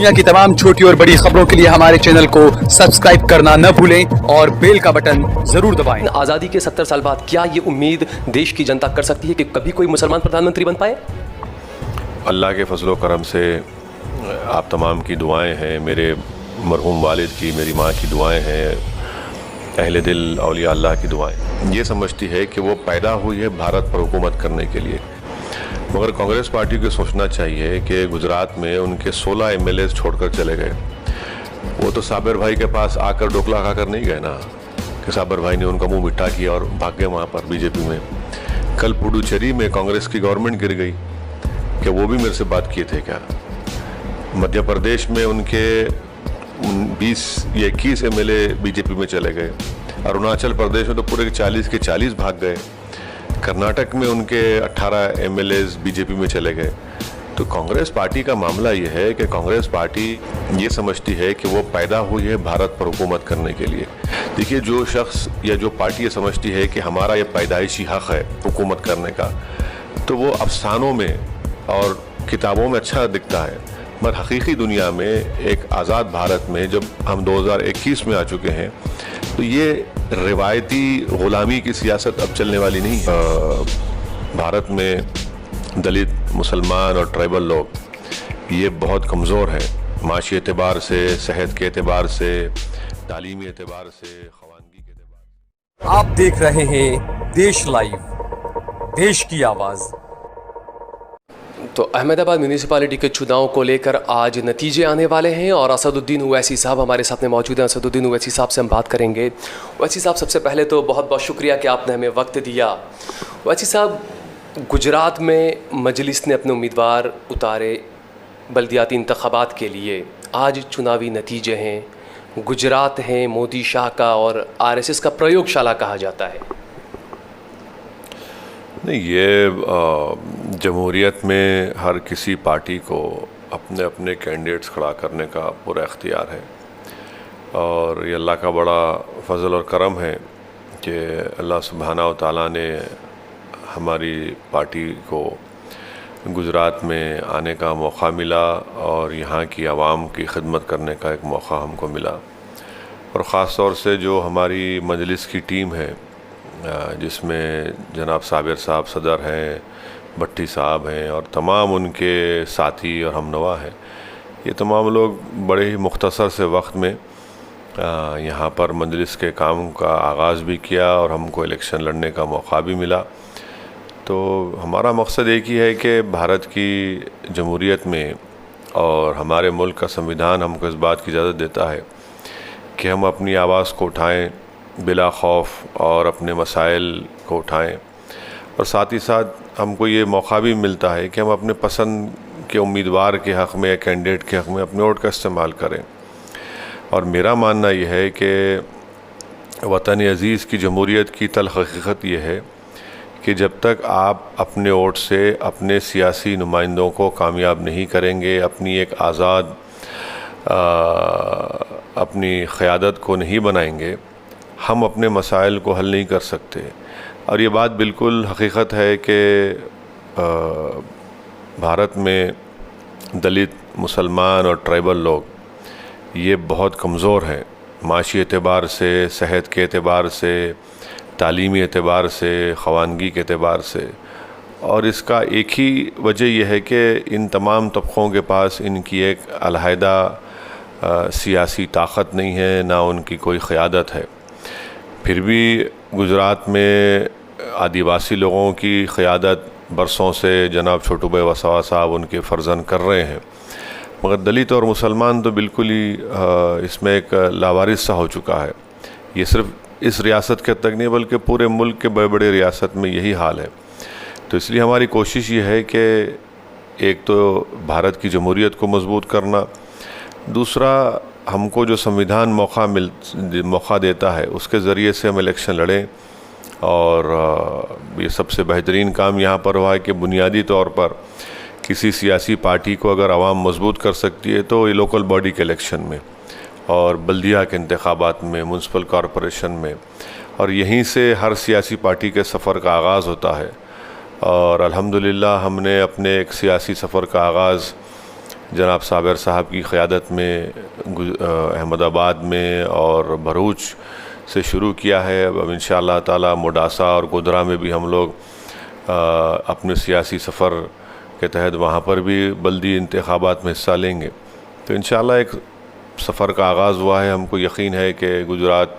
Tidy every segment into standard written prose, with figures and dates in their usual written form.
दुनिया की तमाम छोटी और बड़ी खबरों के लिए हमारे चैनल को सब्सक्राइब करना न भूलें और बेल का बटन जरूर दबाएं। आज़ादी के 70 साल बाद क्या ये उम्मीद देश की जनता कर सकती है कि कभी कोई मुसलमान प्रधानमंत्री बन पाए? अल्लाह के फजलो करम से आप तमाम की दुआएं हैं, मेरे मरहूम वालिद की, मेरी माँ की दुआएं हैं, अहले दिल औलिया अल्लाह की दुआएं ये समझती है कि वो पैदा हुई है भारत पर हुकूमत करने के लिए। मगर कांग्रेस पार्टी को सोचना चाहिए कि गुजरात में उनके 16 एमएलए छोड़कर चले गए। वो तो साबिर भाई के पास आकर डोकला खाकर नहीं गए ना कि साबिर भाई ने उनका मुंह मिठा किया और भाग गए वहाँ पर बीजेपी में। कल पुडुचेरी में कांग्रेस की गवर्नमेंट गिर गई, क्या वो भी मेरे से बात किए थे क्या? मध्य प्रदेश में उनके 20 या 21 एमएलए बीजेपी में चले गए। अरुणाचल प्रदेश में तो पूरे 40 के 40 भाग गए। कर्नाटक में उनके 18 एमएलए बीजेपी में चले गए। तो कांग्रेस पार्टी का मामला ये है कि कांग्रेस पार्टी ये समझती है कि वो पैदा हुई है भारत पर हुकूमत करने के लिए। देखिए, जो शख्स या जो पार्टी ये समझती है कि हमारा ये पैदाइशी हक़ है हुकूमत करने का, तो वो अफसानों में और किताबों में अच्छा दिखता है, मगर हकीकी दुनिया में एक आज़ाद भारत में जब हम 2021 में आ चुके हैं तो ये रिवायती ग़ुलामी की सियासत अब चलने वाली नहीं। भारत में दलित, मुसलमान और ट्राइबल लोग ये बहुत कमज़ोर हैं, माशी एतबार से, सेहत के एतबार से, तालीमी एतबार से, ख़वानगी के एतबार से। आप देख रहे हैं देश लाइव, देश की आवाज़। तो अहमदाबाद म्यूनिसिपैलिटी के चुनाव को लेकर आज नतीजे आने वाले हैं और असदुद्दीन ओवैसी साहब हमारे साथ में मौजूद हैं। असदुद्दीन ओवैसी साहब से हम बात करेंगे। ओवैसी साहब, सबसे पहले तो बहुत बहुत शुक्रिया कि आपने हमें वक्त दिया। ओवैसी साहब, गुजरात में मजलिस ने अपने उम्मीदवार उतारे बल्दियाती इंतखाबात के लिए। आज चुनावी नतीजे हैं, गुजरात हैं मोदी शाह का और आरएसएस का प्रयोगशाला कहा जाता है। नहीं, ये जमहूरियत में हर किसी पार्टी को अपने अपने कैंडिडेट्स खड़ा करने का पूरा इख्तियार है और ये अल्लाह का बड़ा फ़ज़ल और करम है कि अल्लाह सुब्हाना व तआला ने हमारी पार्टी को गुजरात में आने का मौका मिला और यहाँ की आवाम की खिदमत करने का एक मौका हमको मिला। और ख़ास तौर से जो हमारी मजलिस की टीम है, जिसमें जनाब साबिर साहब सदर हैं, भट्टी साहब हैं और तमाम उनके साथी और हमनवा हैं, ये तमाम लोग बड़े ही मुख्तसर से वक्त में यहाँ पर मजलिस के काम का आगाज़ भी किया और हमको इलेक्शन लड़ने का मौका भी मिला। तो हमारा मकसद एक ही है कि भारत की जमहूरियत में और हमारे मुल्क का संविधान हमको इस बात की इजाज़त देता है कि हम अपनी आवाज़ को उठाएँ बिला खौफ और अपने मसाइल को उठाएं, और साथ ही साथ हमको ये मौका भी मिलता है कि हम अपने पसंद के उम्मीदवार के हक़ में या कैंडिडेट के हक़ में अपने वोट का इस्तेमाल करें। और मेरा मानना यह है कि वतन अज़ीज़ की जमहूरियत की तल्ख़ हकीकत ये है कि जब तक आप अपने वोट से अपने सियासी नुमाइंदों को कामयाब नहीं करेंगे, अपनी एक आज़ाद अपनी क़यादत को नहीं बनाएंगे, हम अपने मसाइल को हल नहीं कर सकते। और ये बात बिल्कुल हकीकत है कि भारत में दलित, मुसलमान और ट्राइबल लोग ये बहुत कमज़ोर हैं, माशी एतबार से, सेहत के एतबार से, तालीमी एतबार से, ख़वानगी के एतबार से। और इसका एक ही वजह यह है कि इन तमाम तबक़ों के पास इनकी एक अलहदा सियासी ताकत नहीं है, ना उनकी कोई क़यादत है। फिर भी गुजरात में आदिवासी लोगों की क़यादत बरसों से जनाब छोटू भाई वसावा साहब उनके फ़र्जन कर रहे हैं, मगर दलित और मुसलमान तो बिल्कुल ही इसमें एक लावारिस सा हो चुका है। ये सिर्फ इस रियासत के तक नहीं बल्कि पूरे मुल्क के बड़े बड़े रियासत में यही हाल है। तो इसलिए हमारी कोशिश ये है कि एक तो भारत की जमहूरियत को मजबूत करना, दूसरा हमको जो संविधान मौका देता है उसके ज़रिए से हम इलेक्शन लड़ें। और ये सबसे बेहतरीन काम यहाँ पर हुआ है कि बुनियादी तौर पर किसी सियासी पार्टी को अगर आवाम मजबूत कर सकती है तो ये लोकल बॉडी के इलेक्शन में और बल्दिया के इंतखाबात में, म्यूनसिपल कॉरपोरेशन में, और यहीं से हर सियासी पार्टी के सफ़र का आगाज़ होता है। और अल्हम्दुलिल्लाह हमने अपने एक सियासी सफ़र का आगाज़ जनाब साबिर साहब की क़यादत में अहमदाबाद में और भरूच से शुरू किया है। अब इंशाअल्लाह ताला मोडासा और गोधरा में भी हम लोग अपने सियासी सफ़र के तहत वहाँ पर भी बल्दी इंतखाबात में हिस्सा लेंगे। तो इंशाअल्लाह एक सफ़र का आगाज़ हुआ है। हमको यकीन है कि गुजरात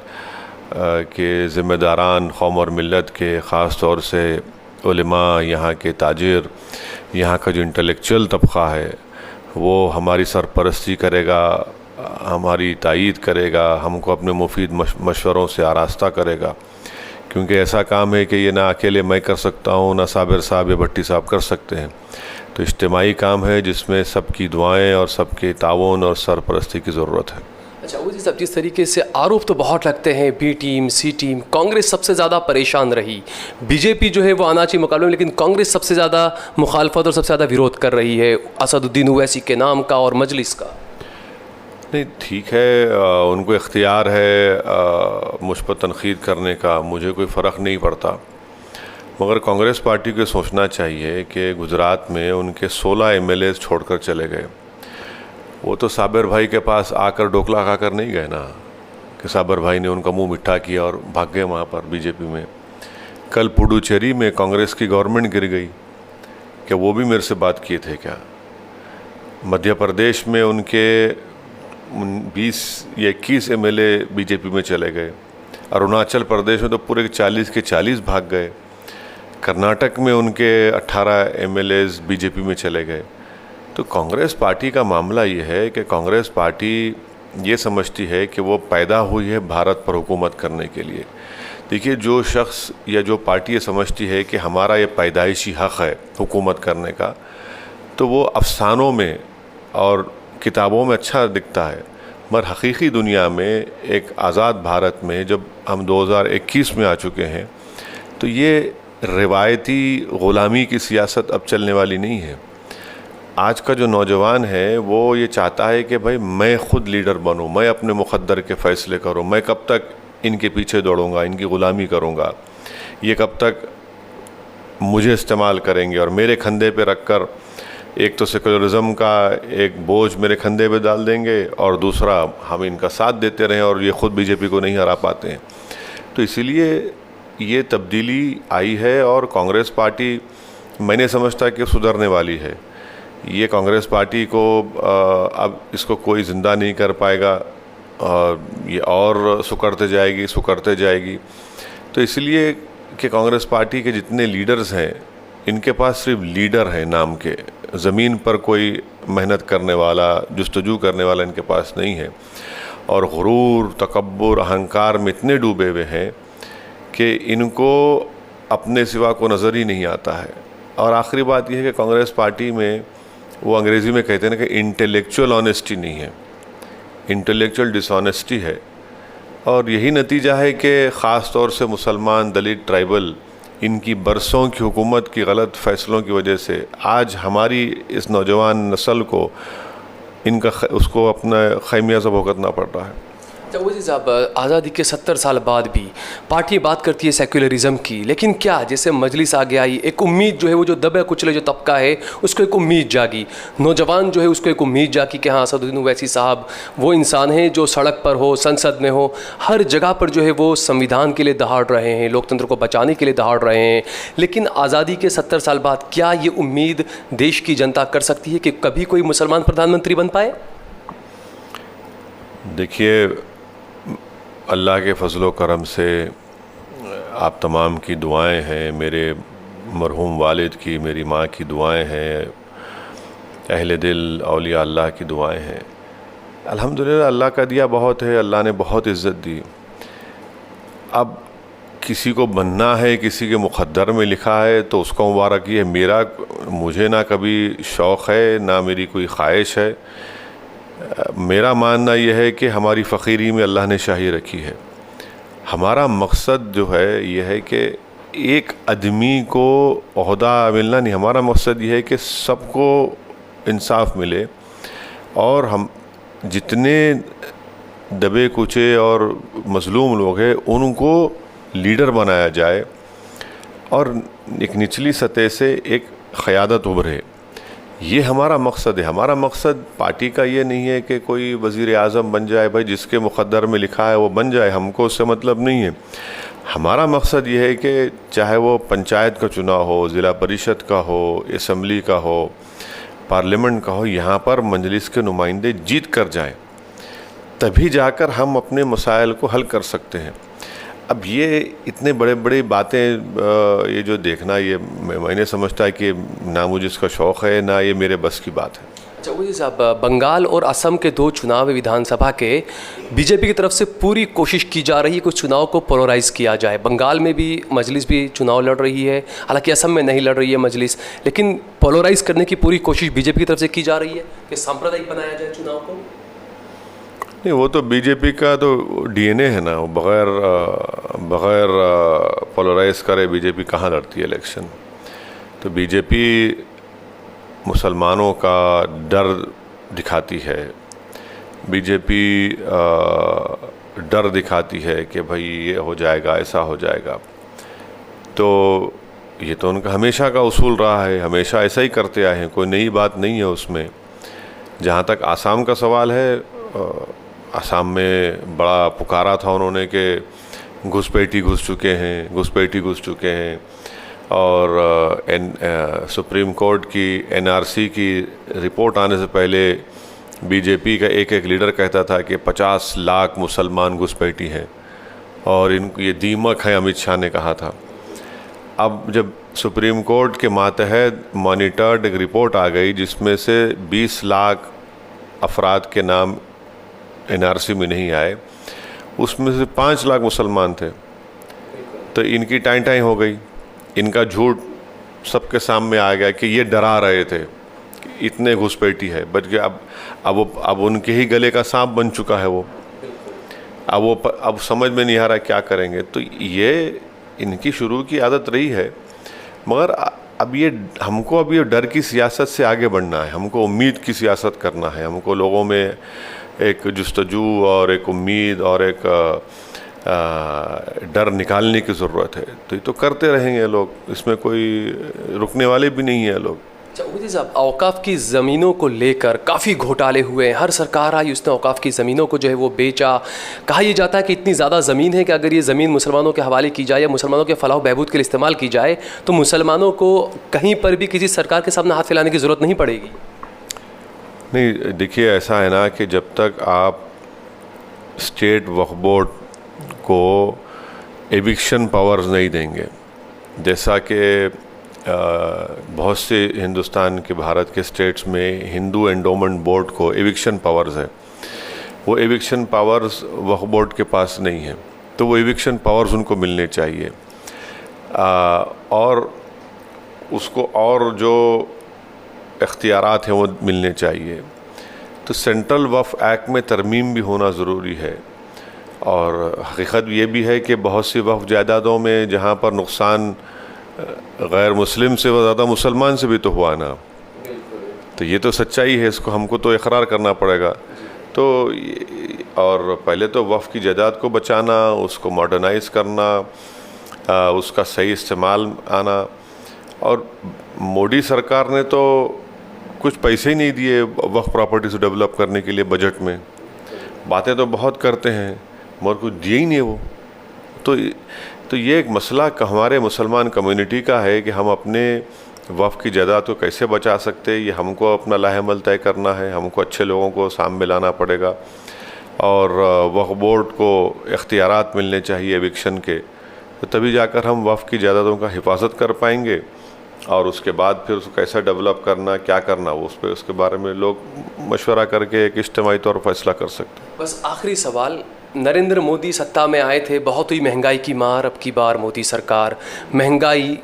के ज़िम्मेदारान कौम और मिल्लत के ख़ास तौर से उलमा, यहाँ के ताजिर, यहाँ का जो इंटेलेक्चुअल तबक़ा है वो हमारी सरपरस्ती करेगा, हमारी तायीद करेगा, हमको अपने मुफीद मशवरों से आरास्ता करेगा। क्योंकि ऐसा काम है कि ये ना अकेले मैं कर सकता हूँ, ना साबिर साहब या भट्टी साहब कर सकते हैं। तो इज्तिमाई काम है जिसमें सबकी दुआएं और सबके ताउन और सरपरस्ती की ज़रूरत है। अच्छा वो सब जिस तरीके से आरोप तो बहुत लगते हैं, बी टीम सी टीम, कांग्रेस सबसे ज़्यादा परेशान रही, बीजेपी जो है वो आना चाहिए मुकाबले में, लेकिन कांग्रेस सबसे ज़्यादा मुखालफत और सबसे ज़्यादा विरोध कर रही है असदुद्दीन ओवैसी के नाम का और मजलिस का। नहीं ठीक है, उनको इख्तियार है मुझ पर तनक़ीद करने का, मुझे कोई फ़र्क नहीं पड़ता। मगर कांग्रेस पार्टी को सोचना चाहिए कि गुजरात में उनके 16 MLAs छोड़कर चले गए। वो तो साबिर भाई के पास आकर डोकला खाकर नहीं गए ना कि साबिर भाई ने उनका मुंह मिठा किया और भाग गए वहाँ पर बीजेपी में। कल पुडुचेरी में कांग्रेस की गवर्नमेंट गिर गई, क्या वो भी मेरे से बात किए थे क्या? मध्य प्रदेश में उनके 20 या 21 MLA बीजेपी में चले गए। अरुणाचल प्रदेश में तो पूरे 40 के 40 भाग गए। कर्नाटक में उनके 18 MLAs बीजेपी में चले गए। तो कांग्रेस पार्टी का मामला ये है कि कांग्रेस पार्टी ये समझती है कि वो पैदा हुई है भारत पर हुकूमत करने के लिए। देखिए, जो शख्स या जो पार्टी ये समझती है कि हमारा ये पैदाइशी हक़ है हुकूमत करने का, तो वो अफसानों में और किताबों में अच्छा दिखता है, मगर हकीकी दुनिया में एक आज़ाद भारत में जब हम 2021 में आ चुके हैं तो ये रिवायती ग़ुलामी की सियासत अब चलने वाली नहीं है। आज का जो नौजवान है वो ये चाहता है कि भाई मैं ख़ुद लीडर बनूं, मैं अपने मुक़द्दर के फ़ैसले करूं, मैं कब तक इनके पीछे दौड़ूंगा, इनकी ग़ुलामी करूंगा, ये कब तक मुझे इस्तेमाल करेंगे और मेरे कंधे पे रख कर एक तो सेकुलरिज़म का एक बोझ मेरे कंधे पे डाल देंगे और दूसरा हम इनका साथ देते रहें और ये ख़ुद बीजेपी को नहीं हरा पाते हैं। तो इसीलिए ये तब्दीली आई है और कांग्रेस पार्टी मैंने समझता कि सुधरने वाली है। ये कांग्रेस पार्टी को अब इसको कोई ज़िंदा नहीं कर पाएगा और ये और सुकड़ते जाएगी। तो इसलिए कि कांग्रेस पार्टी के जितने लीडर्स हैं इनके पास सिर्फ लीडर हैं नाम के, ज़मीन पर कोई मेहनत करने वाला, जुस्तजू करने वाला इनके पास नहीं है और गुरूर, तकब्बुर, अहंकार में इतने डूबे हुए हैं कि इनको अपने सिवा को नज़र ही नहीं आता है। और आखिरी बात यह है कि कांग्रेस पार्टी में वो अंग्रेज़ी में कहते हैं ना कि इंटेलेक्चुअल ऑनेस्टी नहीं है, इंटेलेक्चुअल डिसऑनेस्टी है। और यही नतीजा है कि ख़ास तौर से मुसलमान, दलित, ट्राइबल, इनकी बरसों की हुकूमत की गलत फ़ैसलों की वजह से आज हमारी इस नौजवान नस्ल को उसको अपना खैमियाज़ा भुगतना पड़ रहा है। तो वही साहब, आज़ादी के 70 साल बाद भी पार्टी बात करती है सेक्युलरिज़म की, लेकिन क्या जैसे मजलिस आगे आई, एक उम्मीद जो है वो जो दबे कुचले जो तबका है उसको एक उम्मीद जागी, नौजवान जो है उसको एक उम्मीद जागी कि हाँ असदुद्दीन ओवैसी साहब वो इंसान हैं जो सड़क पर हो, संसद में हो, हर जगह पर जो है वो संविधान के लिए दहाड़ रहे हैं, लोकतंत्र को बचाने के लिए दहाड़ रहे हैं। लेकिन आज़ादी के 70 साल बाद क्या ये उम्मीद देश की जनता कर सकती है कि कभी कोई मुसलमान प्रधानमंत्री बन पाए? देखिए, अल्लाह के फ़ज़ल व करम से आप तमाम की दुआएं हैं, मेरे मरहूम वालिद की, मेरी माँ की दुआएं हैं, अहले दिल औलिया अल्लाह की दुआएं हैं। अल्हम्दुलिल्लाह अल्लाह का दिया बहुत है, अल्लाह ने बहुत इज़्ज़त दी। अब किसी को बनना है, किसी के मुक़द्दर में लिखा है तो उसका मुबारक ही है। मुझे ना कभी शौक़ है ना मेरी कोई ख्वाहिश है। मेरा मानना यह है कि हमारी फ़कीरी में अल्लाह ने शाही रखी है। हमारा मकसद जो है यह है कि एक आदमी को ओहदा मिलना नहीं, हमारा मकसद यह है कि सबको इंसाफ मिले और हम जितने दबे कुचे और मज़लूम लोग हैं उनको लीडर बनाया जाए और एक निचली सतह से एक क़यादत उभरे। ये हमारा मकसद है। हमारा मकसद पार्टी का ये नहीं है कि कोई वज़ीर आज़म बन जाए, भाई जिसके मुक़द्दर में लिखा है वो बन जाए, हमको उससे मतलब नहीं है। हमारा मकसद ये है कि चाहे वो पंचायत का चुनाव हो, ज़िला परिषद का हो, असम्बली का हो, पार्लियामेंट का हो, यहाँ पर मजलिस के नुमाइंदे जीत कर जाएं, तभी जाकर हम अपने मसाइल को हल कर सकते हैं। अब ये इतने बड़े बड़ी बातें ये जो देखना, ये मैंने समझता है कि ना मुझे इसका शौक़ है ना ये मेरे बस की बात है। अच्छा वही साहब, बंगाल और असम के 2 चुनाव विधानसभा के बीजेपी की तरफ से पूरी कोशिश की जा रही है कुछ चुनाव को पोलराइज किया जाए। बंगाल में भी मजलिस भी चुनाव लड़ रही है, हालांकि असम में नहीं लड़ रही है मजलिस, लेकिन पोलराइज करने की पूरी कोशिश बीजेपी की तरफ से की जा रही है कि सांप्रदायिक बनाया जाए चुनाव को। नहीं, वो तो बीजेपी का तो डीएनए है ना, वो बग़ैर पोलराइज करे बीजेपी कहाँ लड़ती है इलेक्शन। तो बीजेपी मुसलमानों का डर दिखाती है, बीजेपी डर दिखाती है कि भाई ये हो जाएगा, ऐसा हो जाएगा। तो ये तो उनका हमेशा का उसूल रहा है, हमेशा ऐसा ही करते आए हैं, कोई नई बात नहीं है उसमें। जहाँ तक आसाम का सवाल है, आसाम में बड़ा पुकारा था उन्होंने कि घुसपैठी घुस चुके हैं और सुप्रीम कोर्ट की एनआरसी की रिपोर्ट आने से पहले बीजेपी का एक लीडर कहता था कि 50 लाख मुसलमान घुसपैठी हैं और इनको ये दीमक है, अमित शाह ने कहा था। अब जब सुप्रीम कोर्ट के मातहत मॉनिटर्ड एक रिपोर्ट आ गई जिसमें से 20 लाख अफराद के नाम एनआरसी में नहीं आए, उसमें से 5 लाख मुसलमान थे, तो इनकी टाई हो गई, इनका झूठ सबके सामने आ गया कि ये डरा रहे थे कि इतने घुसपैठी है, बल्कि अब उनके ही गले का सांप बन चुका है वो। अब समझ में नहीं आ रहा क्या करेंगे। तो ये इनकी शुरू की आदत रही है, मगर अब ये डर की सियासत से आगे बढ़ना है, हमको उम्मीद की सियासत करना है, हमको लोगों में एक जुस्तजू और एक उम्मीद और एक डर निकालने की ज़रूरत है। तो ये तो करते रहेंगे लोग, इसमें कोई रुकने वाले भी नहीं है लोग। अच्छा उदी साहब, औकाफ की ज़मीनों को लेकर काफ़ी घोटाले हुए हैं। हर सरकार आई उसने औकाफ की ज़मीनों को जो है वो बेचा। कहा यह जाता है कि इतनी ज़्यादा ज़मीन है कि अगर ये ज़मीन मुसलमानों के हवाले की जाए या मुसलमानों के फलाह बहबूद के लिए इस्तेमाल की जाए तो मुसलमानों को कहीं पर भी किसी सरकार के सामने हाथ फैलाने की ज़रूरत नहीं पड़ेगी। नहीं, देखिए ऐसा है ना कि जब तक आप स्टेट वक्फ बोर्ड को एविक्शन पावर्स नहीं देंगे, जैसा कि बहुत से हिंदुस्तान के भारत के स्टेट्स में हिंदू एंडोमेंट बोर्ड को एविक्शन पावर्स है, वो एविक्शन पावर्स वक्फ बोर्ड के पास नहीं है, तो वो एविक्शन पावर्स उनको मिलने चाहिए। और उसको और जो इख्तियारात हैं वो मिलने चाहिए। तो सेंट्रल वक्फ एक्ट में तरमीम भी होना ज़रूरी है। और हकीकत ये भी है कि बहुत सी वक्फ जायदादों में जहाँ पर नुकसान गैर मुस्लिम से ज़्यादा मुसलमान से भी तो हुआ ना, तो ये तो सच्चाई है, इसको हमको तो इकरार करना पड़ेगा। तो और पहले तो वक्फ की जायदाद को बचाना, उसको मॉडर्नाइज़ करना, उसका सही इस्तेमाल आना। और मोदी सरकार ने तो कुछ पैसे ही नहीं दिए वक्फ प्रॉपर्टीज डेवलप करने के लिए बजट में। बातें तो बहुत करते हैं मगर कुछ दिए ही नहीं वो। तो ये एक मसला हमारे मुसलमान कम्युनिटी का है कि हम अपने वक्फ की जायदाद को कैसे बचा सकते हैं, ये हमको अपना लाहेमल तय करना है, हमको अच्छे लोगों को सामने लाना पड़ेगा। और वक्फ बोर्ड को इख्तियारात मिलने चाहिए एविक्शन के, तो तभी जाकर हम वक्फ की जायदादों का हिफाजत कर पाएंगे। और उसके बाद फिर उसको कैसा डेवलप करना, क्या करना, वो उसके बारे में लोग मशवरा करके एक इज्तिमाई तौर पर फैसला कर सकते हैं। बस आखिरी सवाल, नरेंद्र मोदी सत्ता में आए थे, बहुत हुई महंगाई की मार, अब की बार मोदी सरकार, महंगाई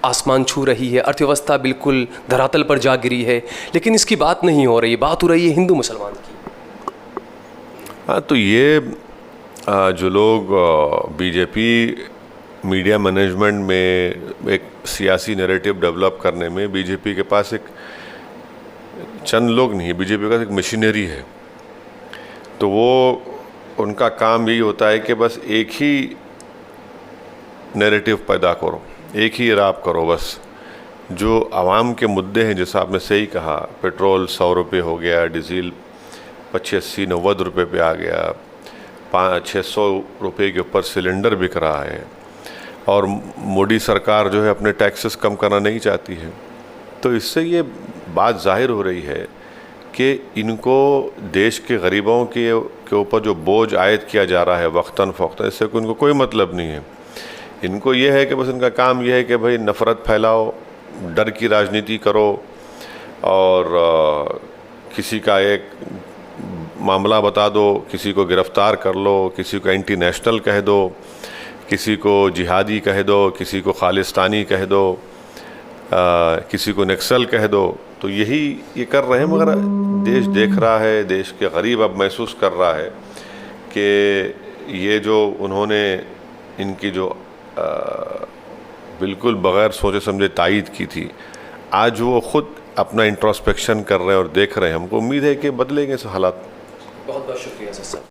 आसमान छू रही है, अर्थव्यवस्था बिल्कुल धरातल पर जा गिरी है, लेकिन इसकी बात नहीं हो रही, बात हो रही है हिंदू मुसलमान की। हाँ, तो ये जो लोग बीजेपी मीडिया मैनेजमेंट में एक सियासी नैरेटिव डेवलप करने में, बीजेपी के पास एक चंद लोग नहीं है, बीजेपी का एक मशीनरी है। तो वो उनका काम यही होता है कि बस एक ही नैरेटिव पैदा करो, एक ही राब करो, बस जो आवाम के मुद्दे हैं, जैसा आपने सही कहा, पेट्रोल 100 रुपये हो गया, डीजल 85-90 रुपये पे आ गया, 500-600 रुपये के ऊपर सिलेंडर बिक रहा है, और मोदी सरकार जो है अपने टैक्सेस कम करना नहीं चाहती है। तो इससे ये बात जाहिर हो रही है कि इनको देश के गरीबों के ऊपर जो बोझ आयद किया जा रहा है वक्तन फ़ौक्तन, इससे इनको कोई मतलब नहीं है। इनको ये है कि बस इनका काम ये है कि भाई नफ़रत फैलाओ, डर की राजनीति करो, और किसी का एक मामला बता दो, किसी को गिरफ़्तार कर लो, किसी को एंटी नेशनल कह दो, किसी को जिहादी कह दो, किसी को खालिस्तानी कह दो, किसी को नक्सल कह दो। तो यही ये कर रहे हैं, मगर देश देख रहा है, देश के गरीब अब महसूस कर रहा है कि ये जो उन्होंने इनकी जो बिल्कुल बग़ैर सोचे समझे तायीद की थी, आज वो ख़ुद अपना इंट्रोस्पेक्शन कर रहे हैं और देख रहे हैं। हमको उम्मीद है कि बदलेंगे इस हालात। बहुत बहुत शुक्रिया सर।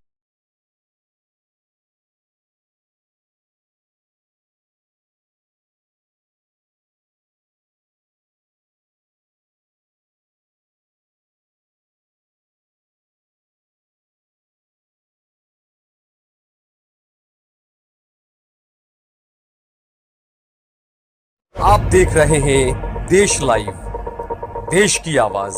आप देख रहे हैं देश लाइव, देश की आवाज।